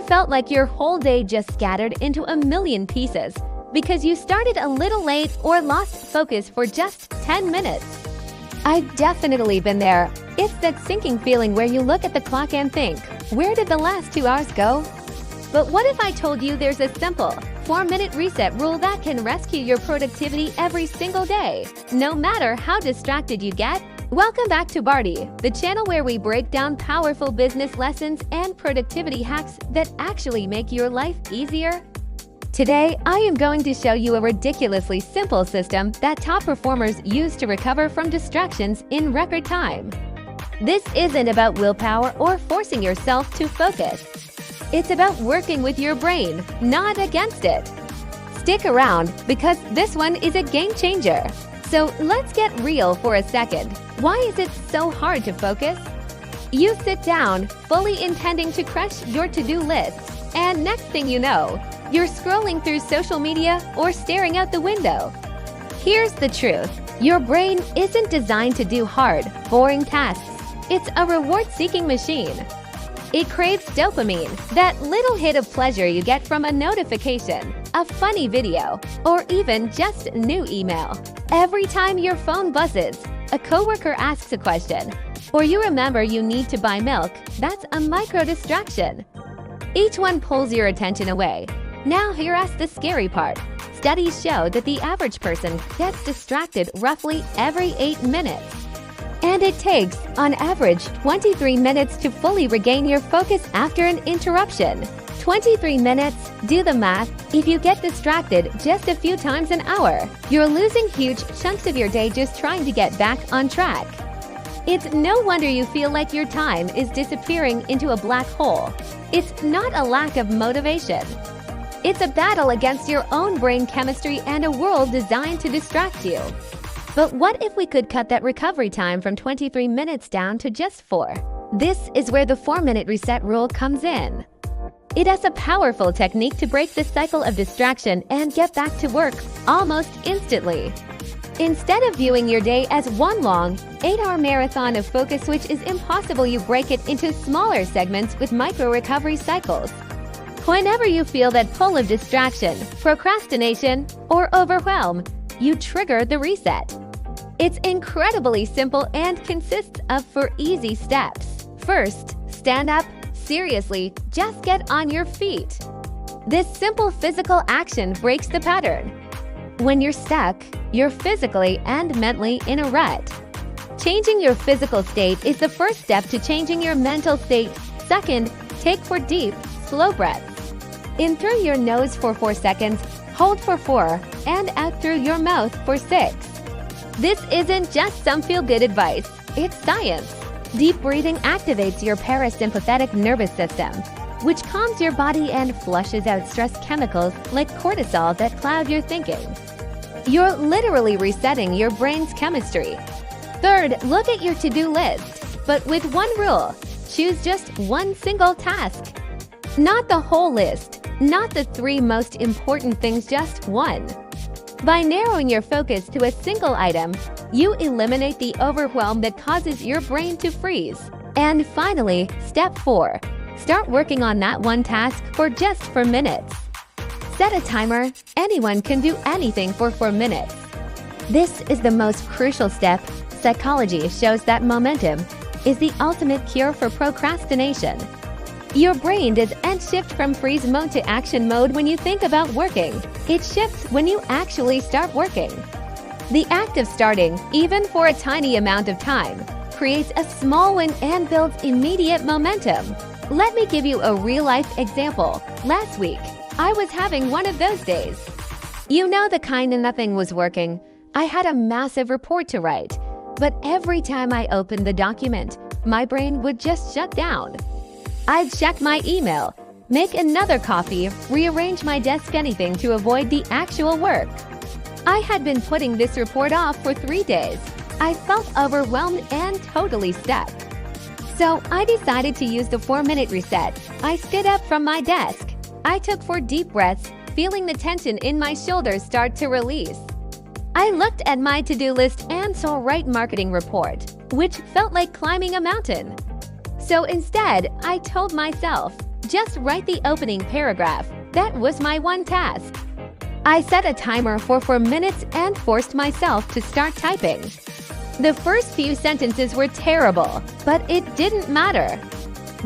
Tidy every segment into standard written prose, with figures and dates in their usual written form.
Ever felt like your whole day just scattered into a million pieces because you started a little late or lost focus for just 10 minutes? I've definitely been there. It's that sinking feeling where you look at the clock and think, where did the last 2 hours go? But what if I told you there's a simple 4-minute reset rule that can rescue your productivity every single day, no matter how distracted you get? Welcome back to Barty, the channel where we break down powerful business lessons and productivity hacks that actually make your life easier. Today, I am going to show you a ridiculously simple system that top performers use to recover from distractions in record time. This isn't about willpower or forcing yourself to focus. It's about working with your brain, not against it. Stick around because this one is a game changer. So let's get real for a second. Why is it so hard to focus? You sit down, fully intending to crush your to-do list, and next thing you know, you're scrolling through social media or staring out the window. Here's the truth. Your brain isn't designed to do hard, boring tasks. It's a reward-seeking machine. It craves dopamine, that little hit of pleasure you get from a notification, a funny video, or even just a new email. Every time your phone buzzes, a coworker asks a question, or you remember you need to buy milk, that's a micro-distraction. Each one pulls your attention away. Now here's the scary part. Studies show that the average person gets distracted roughly every 8 minutes. And it takes, on average, 23 minutes to fully regain your focus after an interruption. 23 minutes? Do the math. If you get distracted just a few times an hour, you're losing huge chunks of your day just trying to get back on track. It's no wonder you feel like your time is disappearing into a black hole. It's not a lack of motivation. It's a battle against your own brain chemistry and a world designed to distract you. But what if we could cut that recovery time from 23 minutes down to just 4? This is where the 4-minute reset rule comes in. It has a powerful technique to break the cycle of distraction and get back to work almost instantly. Instead of viewing your day as one long, 8-hour marathon of focus which is impossible, you break it into smaller segments with micro-recovery cycles. Whenever you feel that pull of distraction, procrastination, or overwhelm, you trigger the reset. It's incredibly simple and consists of 4 easy steps. First, stand up. Seriously, just get on your feet. This simple physical action breaks the pattern. When you're stuck, you're physically and mentally in a rut. Changing your physical state is the first step to changing your mental state. Second, take 4 deep, slow breaths. In through your nose for 4 seconds, hold for 4, and out through your mouth for 6. This isn't just some feel-good advice, it's science. Deep breathing activates your parasympathetic nervous system, which calms your body and flushes out stress chemicals like cortisol that cloud your thinking. You're literally resetting your brain's chemistry. Third, look at your to-do list, but with one rule. Choose just one single task. Not the whole list, not the 3 most important things, just one. By narrowing your focus to a single item, you eliminate the overwhelm that causes your brain to freeze. And finally, step 4. Start working on that one task for just 4 minutes. Set a timer. Anyone can do anything for 4 minutes. This is the most crucial step. Psychology shows that momentum is the ultimate cure for procrastination. Your brain doesn't shift from freeze mode to action mode when you think about working. It shifts when you actually start working. The act of starting, even for a tiny amount of time, creates a small win and builds immediate momentum. Let me give you a real-life example. Last week, I was having one of those days. You know, the kind of nothing was working. I had a massive report to write, but every time I opened the document, my brain would just shut down. I'd check my email, make another coffee, rearrange my desk, anything to avoid the actual work. I had been putting this report off for 3 days. I felt overwhelmed and totally stuck. So I decided to use the 4-minute reset. I stood up from my desk. I took 4 deep breaths, feeling the tension in my shoulders start to release. I looked at my to-do list and saw right marketing report, which felt like climbing a mountain. So instead, I told myself, just write the opening paragraph. That was my one task. I set a timer for 4 minutes and forced myself to start typing. The first few sentences were terrible, but it didn't matter.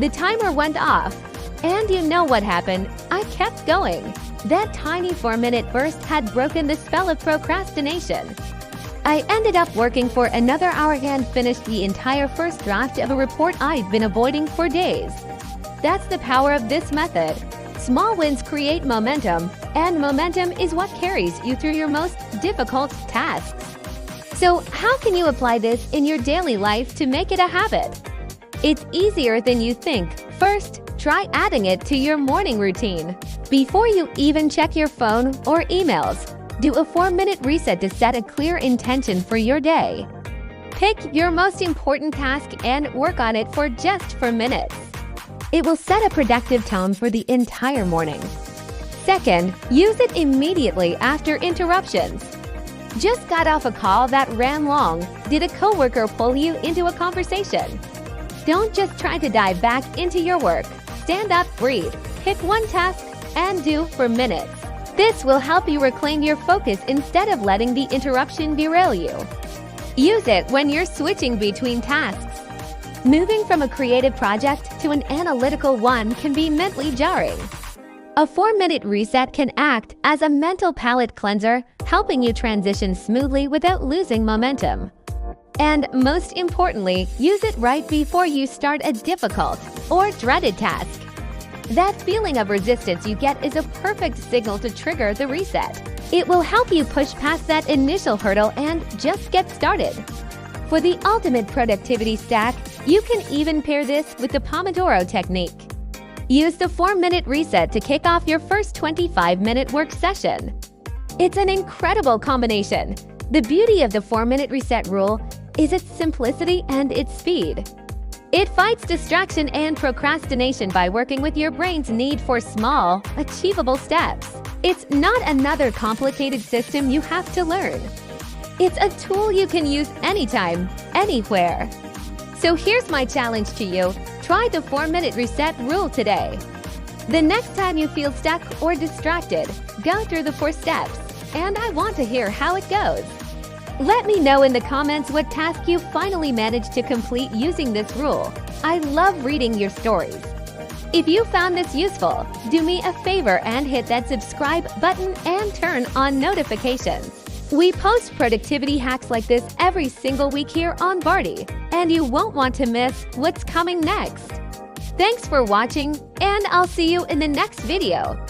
The timer went off, and you know what happened? I kept going. That tiny 4-minute burst had broken the spell of procrastination. I ended up working for another hour and finished the entire first draft of a report I'd been avoiding for days. That's the power of this method. Small wins create momentum, and momentum is what carries you through your most difficult tasks. So, how can you apply this in your daily life to make it a habit? It's easier than you think. First, try adding it to your morning routine. Before you even check your phone or emails, do a 4-minute reset to set a clear intention for your day. Pick your most important task and work on it for just 4 minutes. It will set a productive tone for the entire morning. Second, use it immediately after interruptions. Just got off a call that ran long. Did a coworker pull you into a conversation? Don't just try to dive back into your work. Stand up, breathe, pick one task, and do 4 minutes. This will help you reclaim your focus instead of letting the interruption derail you. Use it when you're switching between tasks. Moving from a creative project to an analytical one can be mentally jarring. A 4-minute reset can act as a mental palate cleanser, helping you transition smoothly without losing momentum. And most importantly, use it right before you start a difficult or dreaded task. That feeling of resistance you get is a perfect signal to trigger the reset. It will help you push past that initial hurdle and just get started. For the ultimate productivity stack, you can even pair this with the Pomodoro technique. Use the 4-minute reset to kick off your first 25-minute work session. It's an incredible combination. The beauty of the 4-minute reset rule is its simplicity and its speed. It fights distraction and procrastination by working with your brain's need for small, achievable steps. It's not another complicated system you have to learn. It's a tool you can use anytime, anywhere. So here's my challenge to you. Try the 4-minute reset rule today. The next time you feel stuck or distracted, go through the 4 steps, and I want to hear how it goes. Let me know in the comments what task you finally managed to complete using this rule. I love reading your stories. If you found this useful, do me a favor and hit that subscribe button and turn on notifications. We post productivity hacks like this every single week here on Barty, and you won't want to miss what's coming next. Thanks for watching, and I'll see you in the next video.